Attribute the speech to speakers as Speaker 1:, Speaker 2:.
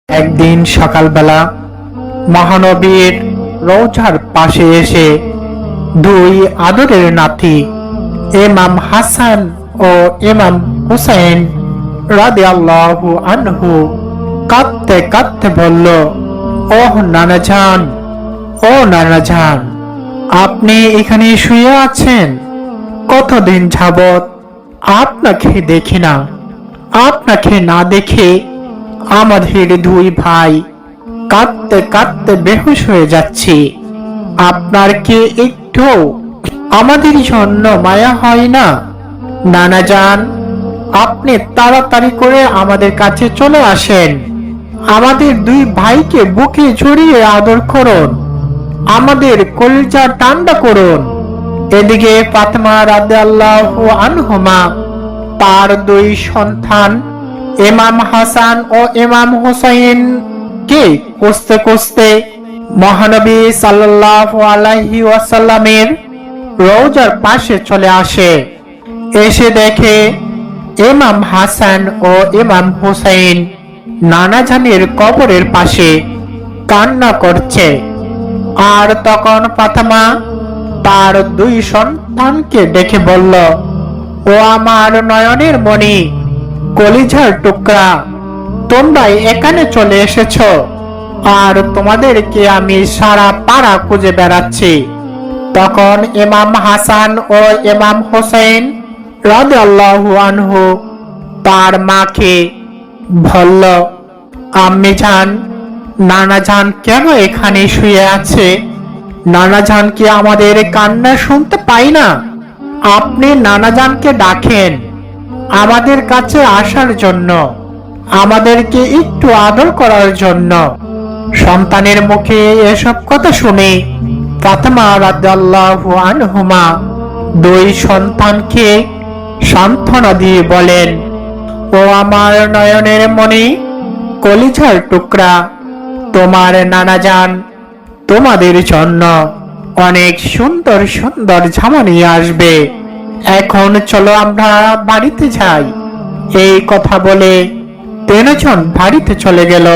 Speaker 1: একদিন সকালবেলা মহানবীর রওজার পাশে এসে দুই আদরের নাতি ইমাম হাসান ও ইমাম হুসাইন রাদিয়াল্লাহু আনহু কাঁদতে কাঁদতে বলল, ও নানাজান, ও নানাজান, আপনি এখানে শুয়ে আছেন? কতদিন যাবত আপনাকে দেখি না। আপনাকে না দেখে আমাদের দুই ভাই কাঁদতে কাঁদতে বেহুশ হয়ে যাচ্ছি। আপনার কি একটু আমাদের জন্য মায়া হয় না? নানাজান, আপনি তাড়াতাড়ি করে আমাদের কাছে চলে আসেন। আমাদের দুই ভাইকে বুকে জড়িয়ে আদর করুন, আমাদের কলিজা ঠান্ডা করুন। এদিকে ফাতেমা রাদিয়াল্লাহু আনহুমা তার দুই সন্তান ইমাম হাসান ও ইমাম হুসাইন কে খুঁজতে খুঁজতে মহানবী সাল্লাল্লাহু আলাইহি ওয়াসাল্লামের রওজার পাশে চলে আসে। এসে দেখে ইমাম হাসান ও ইমাম হুসাইন নানাজানের কবরের পাশে কান্না করছে। আর তখন ফাতেমা তার দুই সন্তানকে ডেকে বলল, ও আমার নয়নের মণি, কলিজার টুকরা, তোমরা এখানে চলে এসেছো, আর তোমাদেরকে আমি সারা পাড়া খুঁজে বেড়াচ্ছি। তখন ইমাম হাসান ও ইমাম হোসেন রাদিয়াল্লাহু আনহু তার মাকে বলল, আম্মি জান, নানা জান কেন এখানে শুয়ে আছে? নানা জান কি আমাদের কান্না শুনতে পায় না? আপনি নানা জানকে ডাকেন আমাদের কাছে আসার জন্য, আমাদেরকে একটু আদর করার জন্য। সন্তানের মুখে এসব কথা শুনে ফাতেমা রাদিয়াল্লাহু আনহুমা দুই সন্তানকে সান্ত্বনা দিয়ে বলেন, ও আমার নয়নের মণি, কলিজার টুকরা, তোমার নানাজান তোমাদের জন্য অনেক সুন্দর সুন্দর জামা নিয়ে আসবে। এখন চলো আমরা বাড়িতে যাই। এই কথা বলে তিনজন বাড়িতে চলে গেল।